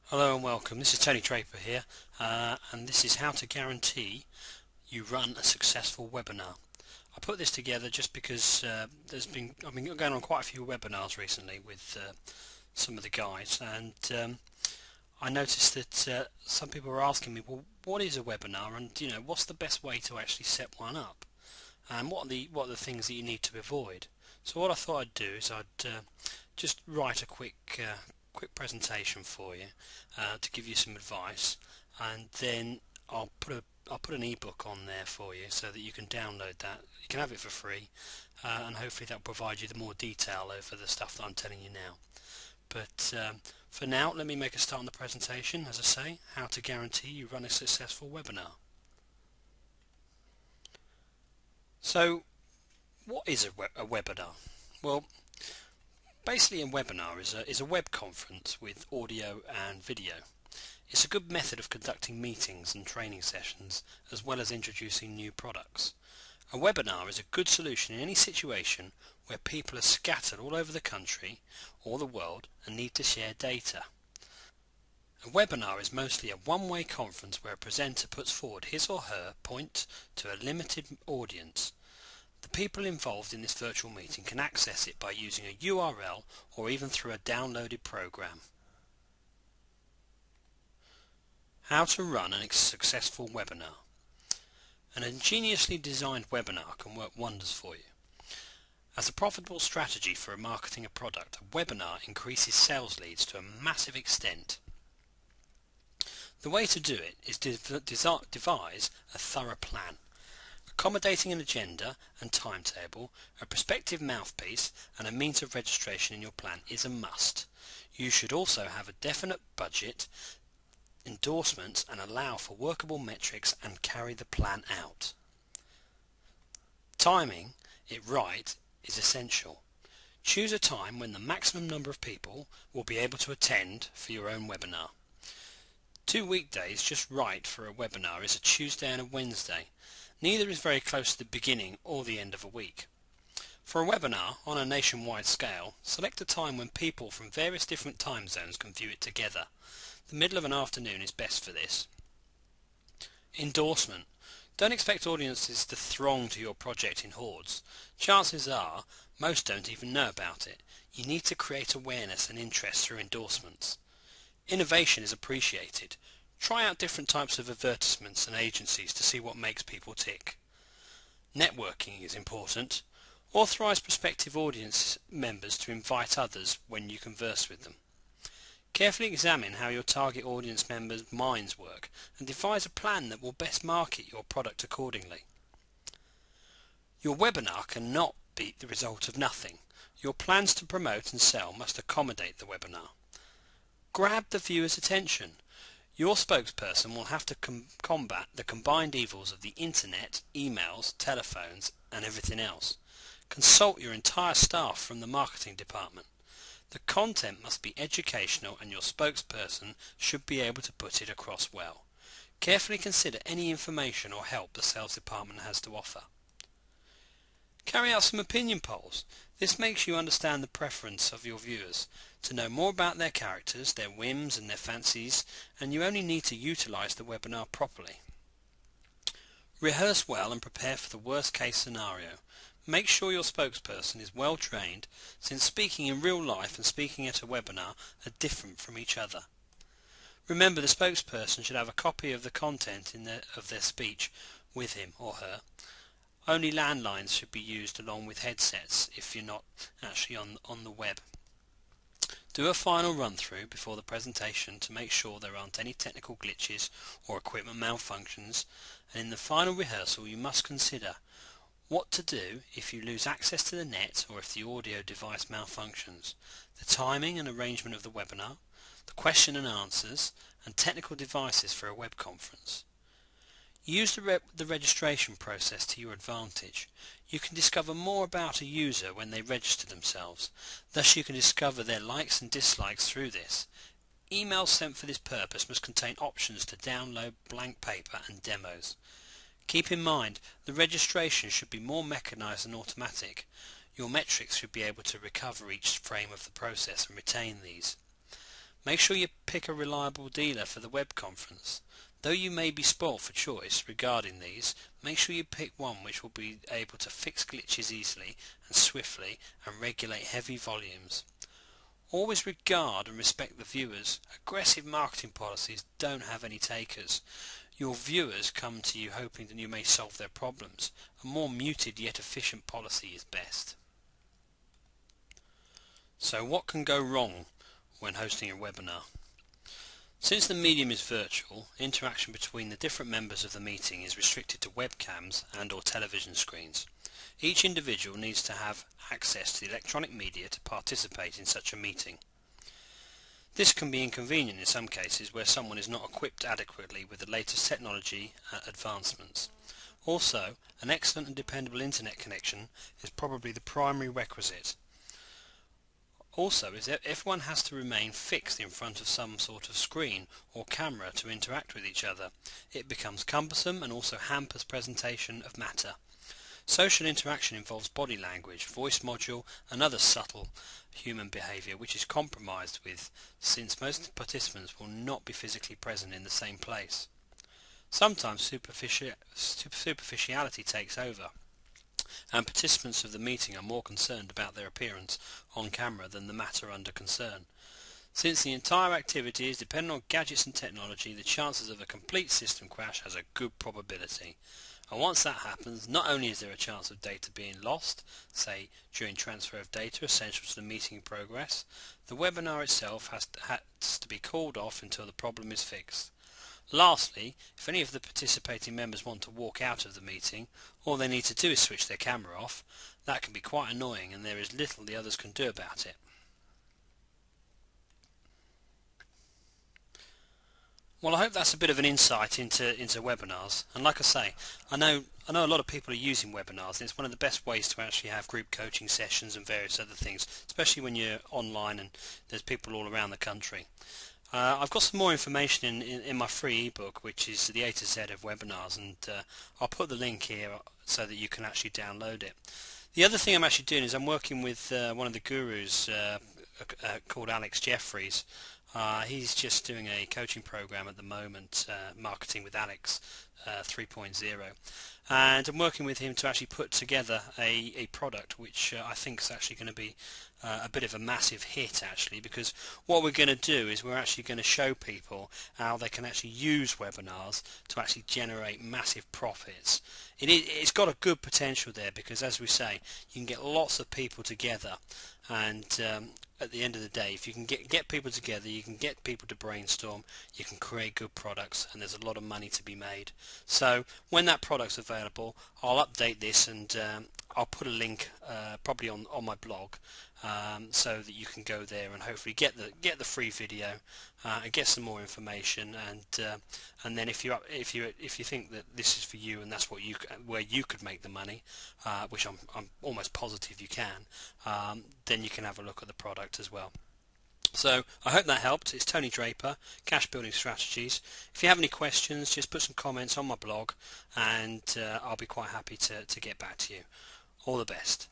Hello and welcome. This is Tony Draper here, and this is how to guarantee you run a successful webinar. I put this together just because I've been going on quite a few webinars recently with some of the guys, and I noticed that some people are asking me, well, what is a webinar, and what's the best way to actually set one up, and what are the things that you need to avoid. So what I thought I'd do is I'd just write a quick presentation for you to give you some advice, and then I'll put an ebook on there for you so that you can download that. You can have it for free, and hopefully that will provide you the more detail over the stuff that I'm telling you now. But for now, let me make a start on the presentation. As I say, how to guarantee you run a successful webinar. So, what is a webinar? Well, basically a webinar is a web conference with audio and video. It's a good method of conducting meetings and training sessions, as well as introducing new products. A webinar is a good solution in any situation where people are scattered all over the country or the world and need to share data. A webinar is mostly a one-way conference where a presenter puts forward his or her point to a limited audience. The people involved in this virtual meeting can access it by using a URL or even through a downloaded program. How to run a successful webinar. An ingeniously designed webinar can work wonders for you. As a profitable strategy for marketing a product, a webinar increases sales leads to a massive extent. The way to do it is to devise a thorough plan, accommodating an agenda and timetable, a prospective mouthpiece, and a means of registration in your plan is a must. You should also have a definite budget, endorsements, and allow for workable metrics and carry the plan out. Timing it right is essential. Choose a time when the maximum number of people will be able to attend for your own webinar. 2 weekdays just right for a webinar is a Tuesday and a Wednesday. Neither is very close to the beginning or the end of a week. For a webinar on a nationwide scale, select a time when people from various different time zones can view it together. The middle of an afternoon is best for this. Endorsement. Don't expect audiences to throng to your project in hordes. Chances are most don't even know about it. You need to create awareness and interest through endorsements. Innovation is appreciated. Try out different types of advertisements and agencies to see what makes people tick. Networking is important. Authorize prospective audience members to invite others when you converse with them. Carefully examine how your target audience members' minds work and devise a plan that will best market your product accordingly. Your webinar cannot be the result of nothing. Your plans to promote and sell must accommodate the webinar. Grab the viewer's attention. Your spokesperson will have to combat the combined evils of the internet, emails, telephones, and everything else. Consult your entire staff from the marketing department. The content must be educational and your spokesperson should be able to put it across well. Carefully consider any information or help the sales department has to offer. Carry out some opinion polls. This makes you understand the preference of your viewers, to know more about their characters, their whims and their fancies, and you only need to utilize the webinar properly. Rehearse well and prepare for the worst case scenario. Make sure your spokesperson is well trained, since speaking in real life and speaking at a webinar are different from each other. Remember, the spokesperson should have a copy of the content of their speech with him or her. Only landlines should be used along with headsets if you're not actually on the web. Do a final run through before the presentation to make sure there aren't any technical glitches or equipment malfunctions, and in the final rehearsal you must consider what to do if you lose access to the net or if the audio device malfunctions, the timing and arrangement of the webinar, the question and answers, and technical devices for a web conference. Use the registration process to your advantage. You can discover more about a user when they register themselves. Thus you can discover their likes and dislikes through this. Emails sent for this purpose must contain options to download blank paper and demos. Keep in mind, the registration should be more mechanized than automatic. Your metrics should be able to recover each frame of the process and retain these. Make sure you pick a reliable dealer for the web conference. Though you may be spoilt for choice regarding these, make sure you pick one which will be able to fix glitches easily and swiftly and regulate heavy volumes. Always regard and respect the viewers. Aggressive marketing policies don't have any takers. Your viewers come to you hoping that you may solve their problems. A more muted yet efficient policy is best. So what can go wrong when hosting a webinar? Since the medium is virtual, interaction between the different members of the meeting is restricted to webcams and/or television screens. Each individual needs to have access to the electronic media to participate in such a meeting. This can be inconvenient in some cases where someone is not equipped adequately with the latest technology advancements. Also, an excellent and dependable internet connection is probably the primary requisite. Also, everyone has to remain fixed in front of some sort of screen or camera to interact with each other. It becomes cumbersome and also hampers presentation of matter. Social interaction involves body language, voice module and other subtle human behaviour which is compromised with, since most participants will not be physically present in the same place. Sometimes superficiality takes over, and participants of the meeting are more concerned about their appearance on camera than the matter under concern. Since the entire activity is dependent on gadgets and technology, the chances of a complete system crash has a good probability. And once that happens, not only is there a chance of data being lost, say during transfer of data essential to the meeting progress, the webinar itself has to be called off until the problem is fixed. Lastly, if any of the participating members want to walk out of the meeting, all they need to do is switch their camera off. That can be quite annoying and there is little the others can do about it. Well, I hope that's a bit of an insight into webinars, and like I say, I know a lot of people are using webinars, and it's one of the best ways to actually have group coaching sessions and various other things, especially when you're online and there's people all around the country. I've got some more information in my free ebook, which is the A to Z of webinars, and I'll put the link here so that you can actually download it. The other thing I'm actually doing is I'm working with one of the gurus called Alex Jeffries. He's just doing a coaching program at the moment, Marketing with Alex 3.0, and I'm working with him to actually put together a product which I think is actually going to be a bit of a massive hit, actually, because what we're going to do is we're actually going to show people how they can actually use webinars to actually generate massive profits. It's got a good potential there, because as we say, you can get lots of people together, and at the end of the day, if you can get people together, you can get people to brainstorm, you can create good products, and there's a lot of money to be made. So when that product's available, I'll update this, and I'll put a link probably on my blog, so that you can go there and hopefully get the free video and get some more information, and then if you think that this is for you and that's where you could make the money, which I'm almost positive you can, then you can have a look at the product as well. So I hope that helped. It's Tony Draper, Cash Building Strategies. If you have any questions, just put some comments on my blog, and I'll be quite happy to get back to you. All the best.